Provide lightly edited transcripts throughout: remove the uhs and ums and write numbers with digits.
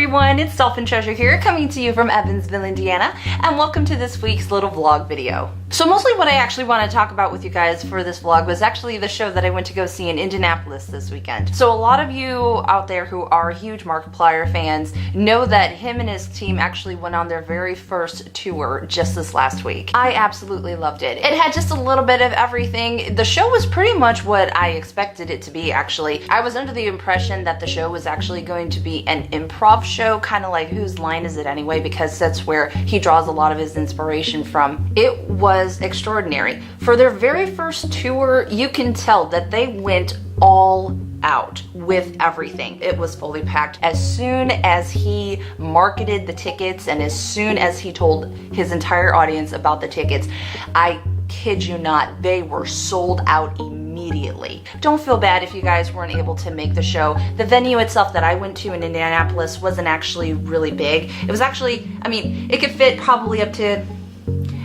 everyone, it's Dolphin Treasure here, coming to you from Evansville, Indiana, and welcome to this week's little vlog video. So mostly what I actually want to talk about with you guys for this vlog was actually the show that I went to go see in Indianapolis this weekend. So a lot of you out there who are huge Markiplier fans know that him and his team actually went on their very first tour just this last week. I absolutely loved it. It had just a little bit of everything. The show was pretty much what I expected it to be, actually. I was under the impression that the show was actually going to be an improv show, kind of like Whose Line Is It Anyway, because that's where he draws a lot of his inspiration from. It was extraordinary. For their very first tour, you can tell that they went all out with everything. It was fully packed. As soon as he marketed the tickets and as soon as he told his entire audience about the tickets, I kid you not, they were sold out immediately. Don't feel bad if you guys weren't able to make the show. The venue itself that I went to in Indianapolis wasn't actually really big. It was actually, I mean, it could fit probably up to,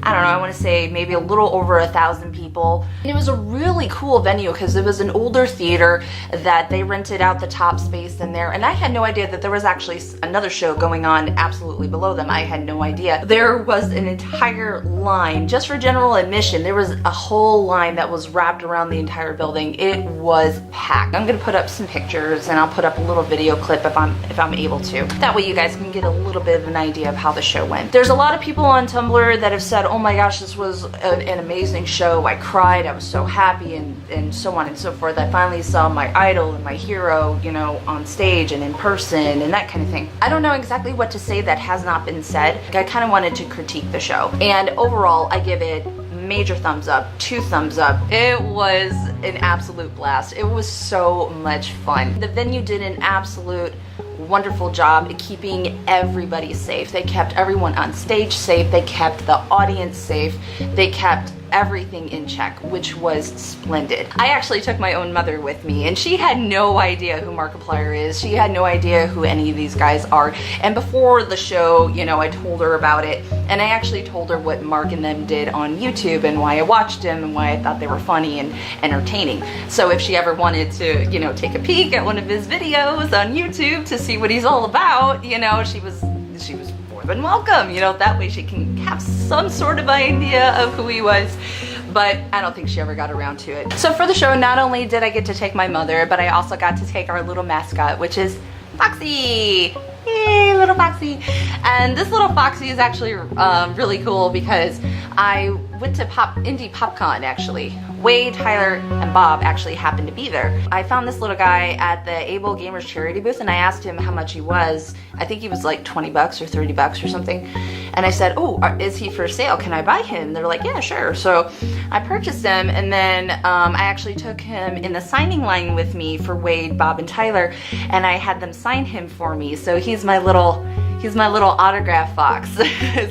I don't know, I want to say maybe a little over 1,000 people. And it was a really cool venue because it was an older theater that they rented out the top space in there. And I had no idea that there was actually another show going on absolutely below them. I had no idea. There was an entire line just for general admission. There was a whole line that was wrapped around the entire building. It was packed. I'm gonna put up some pictures and I'll put up a little video clip if I'm able to. That way you guys can get a little bit of an idea of how the show went. There's a lot of people on Tumblr that have said, oh my gosh, this was an amazing show. I cried, I was so happy, and so on and so forth. I finally saw my idol and my hero, you know, on stage and in person and that kind of thing. I don't know exactly what to say that has not been said. I kind of wanted to critique the show. And overall, I give it major thumbs up, 2 thumbs up. It was an absolute blast. It was so much fun. The venue did an absolute wonderful job at keeping everybody safe. They kept everyone on stage safe. They kept the audience safe. They kept everything in check, which was splendid. I actually took my own mother with me and she had no idea who Markiplier is. She had no idea who any of these guys are. And before the show, you know, I told her about it and I actually told her what Mark and them did on YouTube and why I watched them and why I thought they were funny and entertaining. So if she ever wanted to, you know, take a peek at one of his videos on YouTube to see what he's all about, you know, she was more than welcome, you know, that way she can have some sort of idea of who he was. But I don't think she ever got around to it. So for the show, not only did I get to take my mother, but I also got to take our little mascot, which is Foxy. Yay, little Foxy. And this little Foxy is actually really cool because I went to Indie PopCon actually. Wade, Tyler, and Bob actually happened to be there. I found this little guy at the Able Gamers charity booth and I asked him how much he was. I think he was like 20 bucks or 30 bucks or something. And I said, oh, is he for sale? Can I buy him? They're like, yeah, sure. So I purchased him and then I actually took him in the signing line with me for Wade, Bob, and Tyler, and I had them sign him for me. So he's my little autograph fox.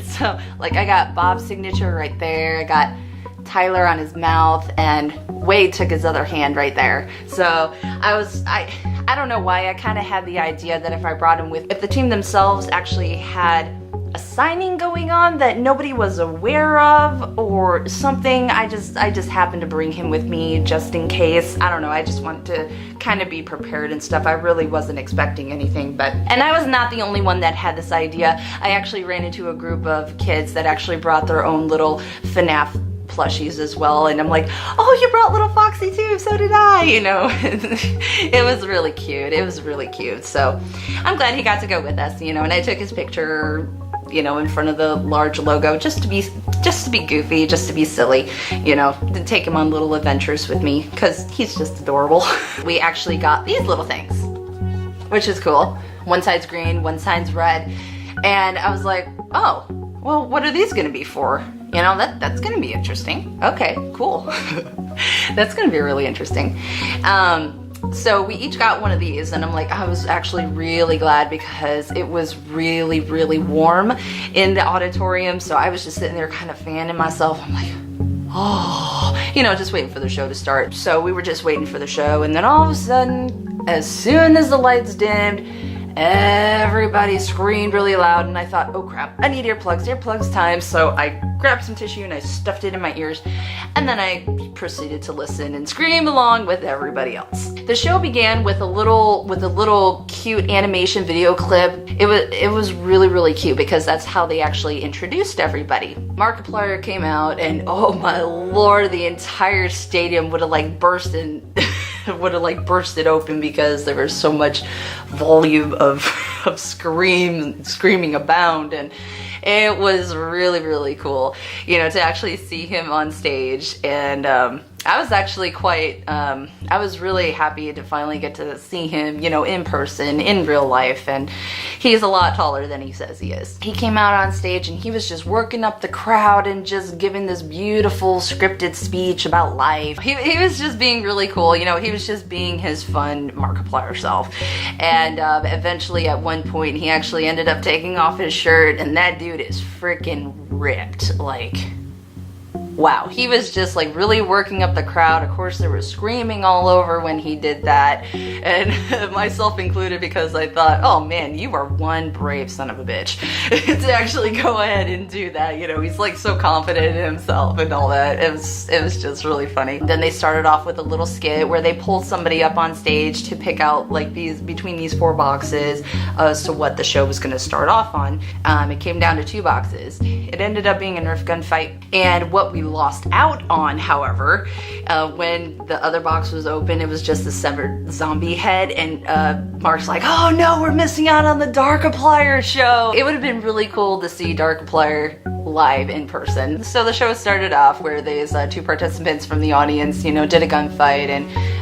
So like I got Bob's signature right there. I got Tyler on his mouth and Wade took his other hand right there. So I don't know why, I kind of had the idea that if I brought him with, if the team themselves actually had a signing going on that nobody was aware of or something, I just happened to bring him with me just in case. I don't know, I just wanted to kind of be prepared and stuff. I really wasn't expecting anything, and I was not the only one that had this idea. I actually ran into a group of kids that actually brought their own little FNAF plushies as well, and I'm like, oh, you brought little Foxy too, so did I, you know. It was really cute. It was really cute. So I'm glad he got to go with us, you know, and I took his picture, you know, in front of the large logo just to be goofy, just to be silly, you know, to take him on little adventures with me because he's just adorable. We actually got these little things, which is cool. One side's green, one side's red, and I was like, oh, well, what are these gonna be for? You know, that's gonna be interesting. Okay, cool. That's gonna be really interesting. So we each got one of these and I'm like, I was actually really glad because it was really, really warm in the auditorium. So I was just sitting there kind of fanning myself. I'm like, oh, you know, just waiting for the show to start. So we were just waiting for the show and then all of a sudden, as soon as the lights dimmed, everybody screamed really loud and I thought, oh crap, I need earplugs time. So I grabbed some tissue and I stuffed it in my ears and then I proceeded to listen and scream along with everybody else. The show began with a little cute animation video clip. It was really cute because that's how they actually introduced everybody. Markiplier came out, and oh my lord, the entire stadium would have like bursted open because there was so much volume of screaming abound, and it was really cool, you know, to actually see him on stage. And I was actually I was really happy to finally get to see him, you know, in person, in real life, and he's a lot taller than he says he is. He came out on stage and he was just working up the crowd and just giving this beautiful scripted speech about life. He was just being really cool, you know, he was just being his fun Markiplier self. And eventually at one point he actually ended up taking off his shirt, and that dude is freaking ripped, like, wow. He was just like really working up the crowd. Of course, there was screaming all over when he did that, and myself included, because I thought, oh man, you are one brave son of a bitch to actually go ahead and do that. You know, he's like so confident in himself and all that. It was just really funny. Then they started off with a little skit where they pulled somebody up on stage to pick out like between these 4 boxes as to what the show was going to start off on. It came down to 2 boxes. It ended up being a Nerf gun fight, and what we lost out on, however, when the other box was open, it was just a severed zombie head, and Mark's like, oh no, we're missing out on the Darkiplier show. It would have been really cool to see Darkiplier live in person. So the show started off where these 2 participants from the audience, you know, did a gunfight,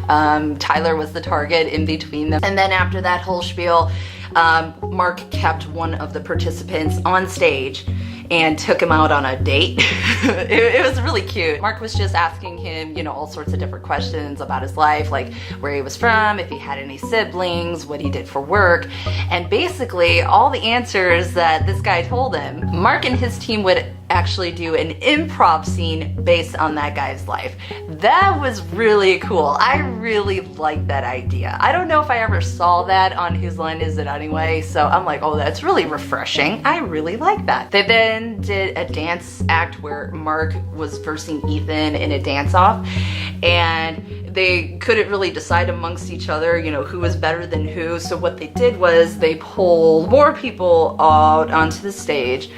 and Tyler was the target in between them. And then after that whole spiel, Mark kept one of the participants on stage and took him out on a date. It was really cute. Mark was just asking him, you know, all sorts of different questions about his life, like where he was from, if he had any siblings, what he did for work, and basically all the answers that this guy told him, Mark and his team would actually do an improv scene based on that guy's life. That was really cool. I really like that idea. I don't know if I ever saw that on Whose Line Is It Anyway, so I'm like, oh, that's really refreshing. I really like that. They then did a dance act where Mark was versing Ethan in a dance-off, and they couldn't really decide amongst each other, you know, who was better than who. So what they did was they pulled more people out onto the stage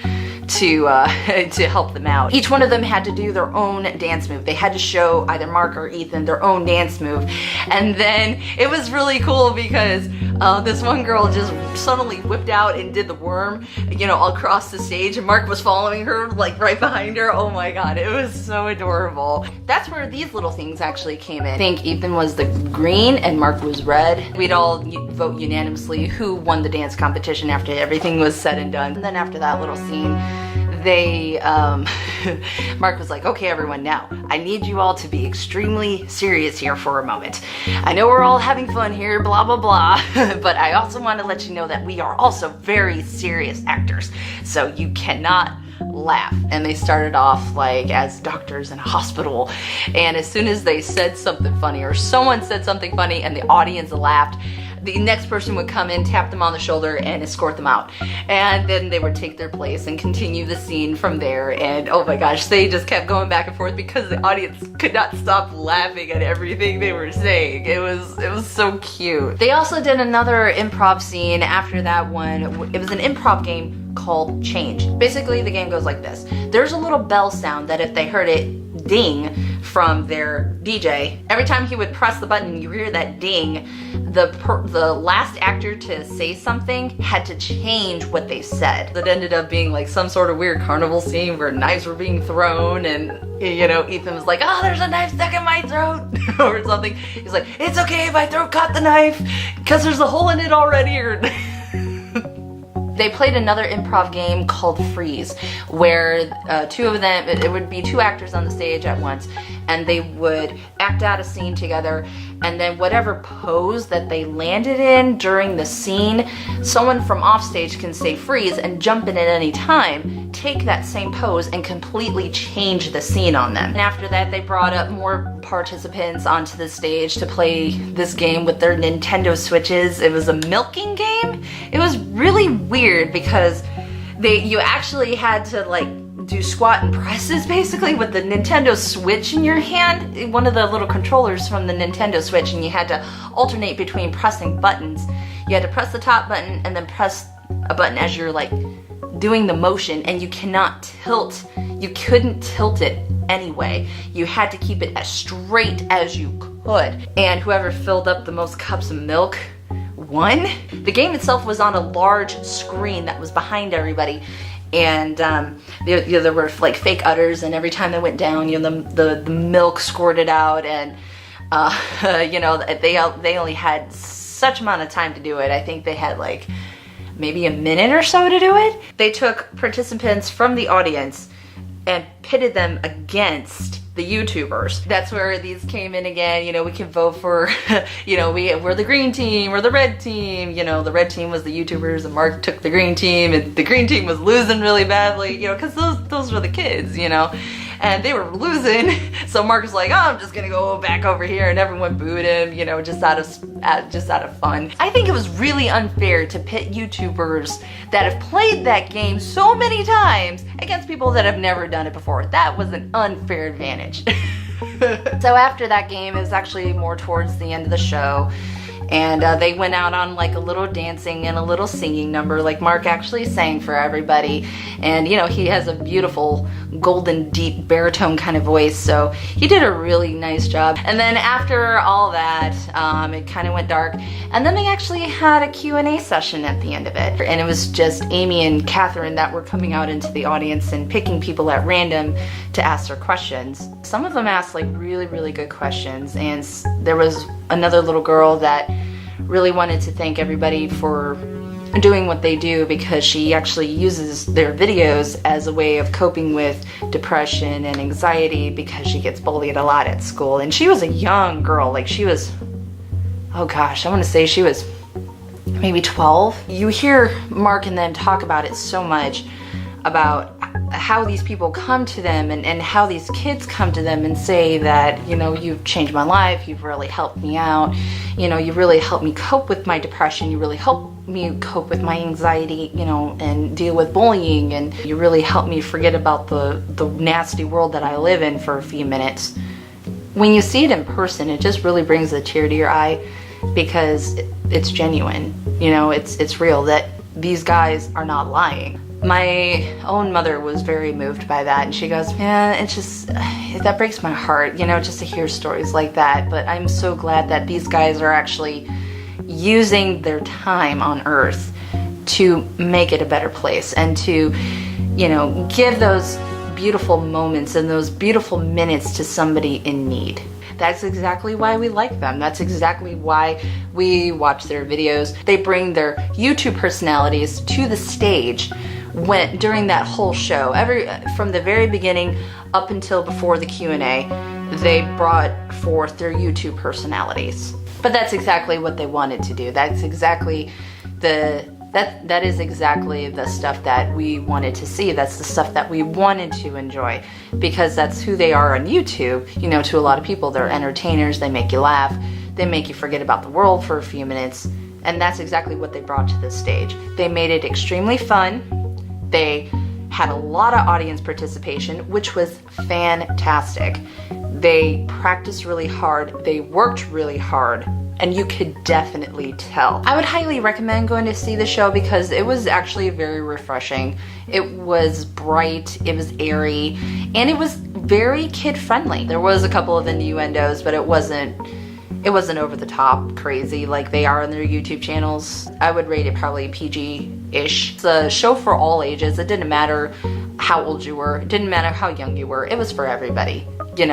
to help them out. Each one of them had to do their own dance move. They had to show either Mark or Ethan their own dance move. And then it was really cool because this one girl just suddenly whipped out and did the worm, you know, all across the stage, and Mark was following her like right behind her. Oh my god, it was so adorable. That's where these little things actually came in. I think Ethan was the green and Mark was red. We'd all vote unanimously who won the dance competition after everything was said and done. And then after that little scene, they, Mark was like, okay everyone, now, I need you all to be extremely serious here for a moment. I know we're all having fun here, blah blah blah, but I also want to let you know that we are also very serious actors, so you cannot laugh. And they started off like as doctors in a hospital, and as soon as they said something funny or someone said something funny and the audience laughed, the next person would come in, tap them on the shoulder, and escort them out. And then they would take their place and continue the scene from there. And oh my gosh, they just kept going back and forth because the audience could not stop laughing at everything they were saying. It was so cute. They also did another improv scene after that one. It was an improv game called Change. Basically, the game goes like this. There's a little bell sound that if they heard it ding from their DJ, every time he would press the button, you hear that ding. The last actor to say something had to change what they said. It ended up being like some sort of weird carnival scene where knives were being thrown, and you know, Ethan was like, oh, there's a knife stuck in my throat or something. He's like, it's okay, my throat caught the knife because there's a hole in it already. Or they played another improv game called Freeze, where 2 of them, it would be 2 actors on the stage at once, and they would act out a scene together, and then whatever pose that they landed in during the scene, someone from offstage can say freeze and jump in at any time, take that same pose, and completely change the scene on them. And after that, they brought up more participants onto the stage to play this game with their Nintendo Switches. It was a milking game. It was really weird because you actually had to like do squat and presses basically with the Nintendo Switch in your hand, one of the little controllers from the Nintendo Switch, and you had to alternate between pressing buttons. You had to press the top button and then press a button as you're like doing the motion, and you cannot tilt. You couldn't tilt it anyway. You had to keep it as straight as you could. And whoever filled up the most cups of milk won. The game itself was on a large screen that was behind everybody. And there were like fake udders, and every time they went down, the milk squirted out, and they only had such amount of time to do it. I think they had like maybe a minute or so to do it. They took participants from the audience and pitted them against the YouTubers. That's where these came in again. We can vote for, we're the green team or the red team. The red team was the YouTubers, and Mark took the green team, and the green team was losing really badly, because those were the kids, and they were losing. So Mark was like, oh, I'm just gonna go back over here, and everyone booed him, just out of fun. I think it was really unfair to pit YouTubers that have played that game so many times against people that have never done it before. That was an unfair advantage. So after that game, it was actually more towards the end of the show, and they went out on like a little dancing and a little singing number. Like Mark actually sang for everybody, and he has a beautiful golden deep baritone kind of voice, so he did a really nice job. And then after all that, it kind of went dark, and then they actually had a Q&A session at the end of it, and it was just Amy and Catherine that were coming out into the audience and picking people at random to ask their questions. Some of them asked like really, really good questions, and there was another little girl that really wanted to thank everybody for doing what they do, because she actually uses their videos as a way of coping with depression and anxiety, because she gets bullied a lot at school. And she was a young girl, like she was, oh gosh, I want to say she was maybe 12. You hear Mark and them talk about it so much, about how these people come to them, and how these kids come to them and say that, you've changed my life, you've really helped me out, you really helped me cope with my depression, you really helped me cope with my anxiety, and deal with bullying, and you really helped me forget about the nasty world that I live in for a few minutes. When you see it in person, it just really brings a tear to your eye, because it's genuine, it's real, that these guys are not lying. My own mother was very moved by that, and she goes, man, that breaks my heart, just to hear stories like that. But I'm so glad that these guys are actually using their time on Earth to make it a better place, and to, give those beautiful moments and those beautiful minutes to somebody in need. That's exactly why we like them. That's exactly why we watch their videos. They bring their YouTube personalities to the stage during that whole show. From the very beginning up until before the Q&A, they brought forth their YouTube personalities. But that's exactly what they wanted to do. That's exactly that is exactly the stuff that we wanted to see. That's the stuff that we wanted to enjoy, because that's who they are on YouTube. To a lot of people, they're entertainers. They make you laugh. They make you forget about the world for a few minutes. And that's exactly what they brought to this stage. They made it extremely fun. They had a lot of audience participation, which was fantastic. They practiced really hard. They worked really hard. And you could definitely tell. I would highly recommend going to see the show, because it was actually very refreshing. It was bright, it was airy, and it was very kid-friendly. There was a couple of innuendos, but it wasn't over the top crazy like they are on their YouTube channels. I would rate it probably PG-ish. It's a show for all ages. It didn't matter how old you were. It didn't matter how young you were. It was for everybody.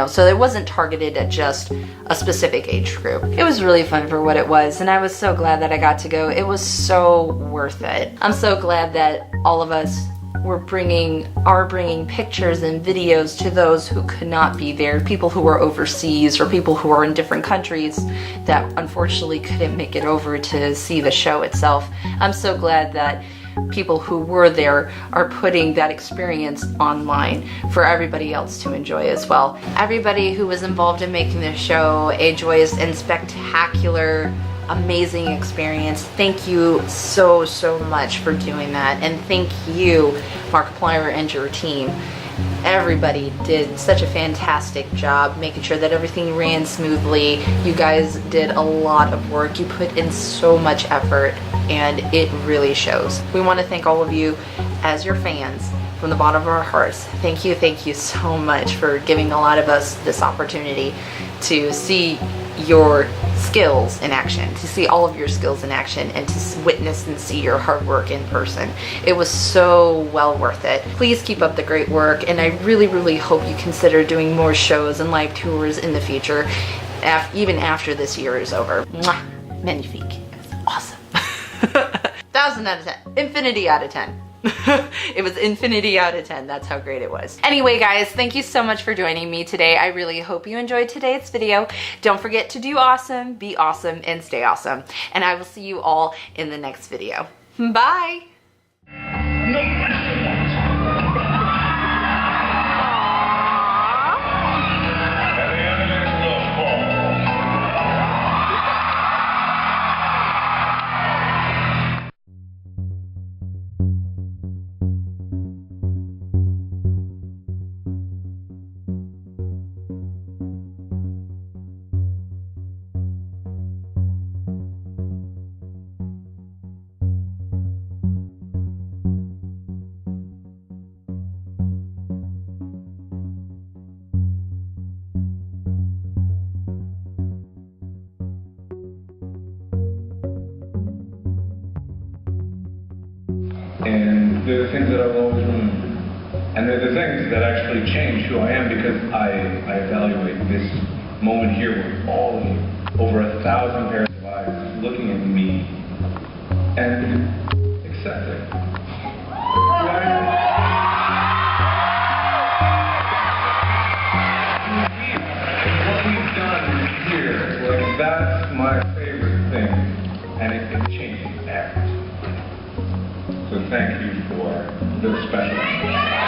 So it wasn't targeted at just a specific age group. It was really fun for what it was, and I was so glad that I got to go. It was so worth it. I'm so glad that all of us are bringing pictures and videos to those who could not be there, people who were overseas or people who are in different countries that unfortunately couldn't make it over to see the show itself. I'm so glad that people who were there are putting that experience online for everybody else to enjoy as well. Everybody who was involved in making this show a joyous and spectacular, amazing experience. Thank you so much for doing that, and thank you, Markiplier, and your team. Everybody did such a fantastic job making sure that everything ran smoothly. You guys did a lot of work. You put in so much effort, and it really shows. We want to thank all of you as your fans from the bottom of our hearts. Thank you so much for giving a lot of us this opportunity to see your skills in action, to see all of your skills in action, and to witness and see your hard work in person. It was so well worth it. Please keep up the great work, and I really hope you consider doing more shows and live tours in the future, even after this year is over. Mwah! Magnifique. It was awesome. 1,000 out of 10. Infinity out of 10. It was infinity out of 10. That's how great it was. Anyway, guys, thank you so much for joining me today. I really hope you enjoyed today's video. Don't forget to do awesome, be awesome, and stay awesome. And I will see you all in the next video. Bye. And they're the things that I will always remember. And they're the things that actually change who I am, because I evaluate this moment here with all of you, over 1,000 pairs of eyes looking at me and accepting. What we've done here, like, that's my favorite thing, and it changes everything. So thank you for the special.